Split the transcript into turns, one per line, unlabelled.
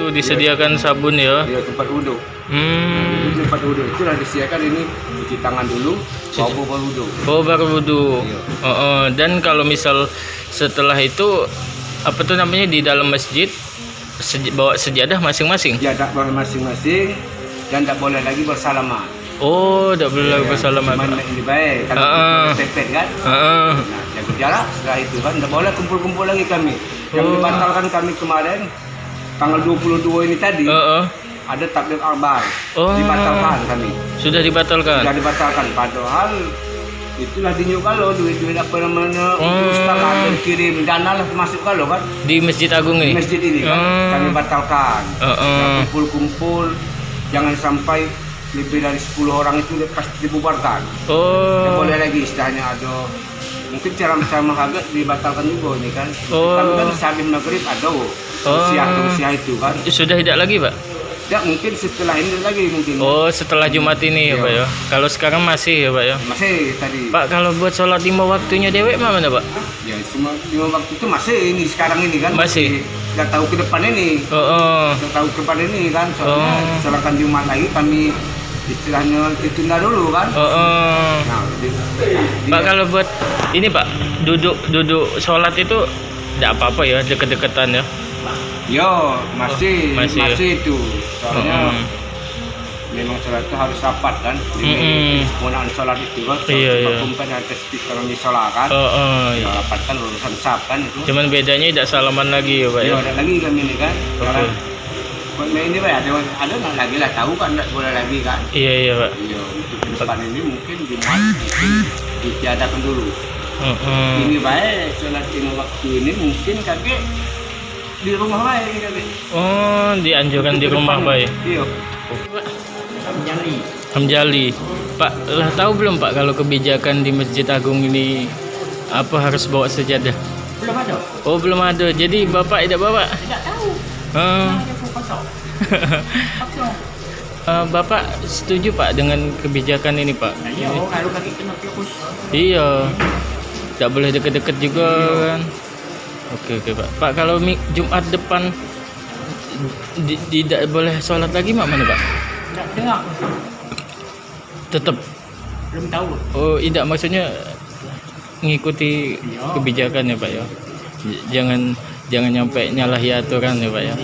itu disediakan sabun ya.
Di tempat wudhu. Di tempat wudhu itulah disediakan ini cuci tangan dulu, baru wudhu.
Oh, baru wudhu.
Iya.
Dan kalau misal setelah itu apa tuh namanya di dalam masjid bawa sejadah masing-masing.
Jadah masing-masing dan tidak boleh lagi bersalaman.
Oh, tidak boleh lagi bersalaman.
Cuman ini baik kalau pepet kan. Nah, jaga jarak setelah itu kan tidak boleh kumpul-kumpul lagi kami. Yang dibatalkan kami kemarin tanggal 22 ini tadi. Ada takbir akbar. Dibatalkan kami.
Sudah dibatalkan.
Sudah dibatalkan padahal itulah di kalau duit-duit apa namanya ustaz ada kirim dana lah masuk kalau kan
di Masjid Agung ini.
Di masjid ini kan kami batalkan. Kumpul-kumpul jangan sampai lebih dari 10 orang itu pasti dibubarkan. Tidak boleh lagi istilahnya ada mungkin ceramah agak dibatalkan juga ini kan. Kami kan habis maghrib ada usia itu kan.
Sudah tidak lagi, Pak?
Ya mungkin setelah ini lagi mungkin.
Setelah Jumat ini ya, Pak ya. Kalau sekarang masih ya, Pak ya.
Masih tadi.
Pak, kalau buat sholat 5 waktunya dewek mana, Pak?
Ya cuma 5 waktu itu masih ini sekarang ini kan.
Masih.
Nggak tahu ke depan ini. Nggak tahu ke depan ini kan. Soalnya sholatkan Jumat lagi kami istilahnya ditunda dulu kan. Nah,
Pak, kalau buat ini, Pak, duduk sholat itu tidak apa-apa ya, deket-deketan ya.
Yo, masih itu. Soalnya memang sholat itu harus rapat kan. Penggunaan sholat itu kan. Kumpul atas kalau sholat kan. Ya rapat kan urusan sah kan itu.
Cuman bedanya tidak salaman lagi ya, Pak ya.
Ada lagi kami ini kan. Sekarang ini Pak ada lagi lah tahu kan tidak boleh lagi kan.
Iya, Pak.
Iya, untuk depan ini mungkin Jumat ditiadakan dulu. Ini baik sholat 5 waktu ini mungkin kakek di rumah baik kakek.
Dianjurkan di rumah baik.
Iya.
Hamjali. Pak, lah tahu belum Pak kalau kebijakan di Masjid Agung ini apa harus bawa sejadah?
Belum ada.
Oh, belum ada. Jadi Bapak tidak bawa?
Tidak tahu.
Bapak setuju Pak dengan kebijakan ini Pak?
Iya, kalau kaki kena virus.
Iya. Tidak boleh deket-deket juga kan? Oke Pak. Pak, kalau Jumat depan tidak boleh sholat lagi mana Pak?
Tidak dengar.
Tetap.
Belum tahu.
Oh, tidak, maksudnya mengikuti kebijakan ya Pak ya. Jangan nyampe nyalahi aturan ya Pak ya.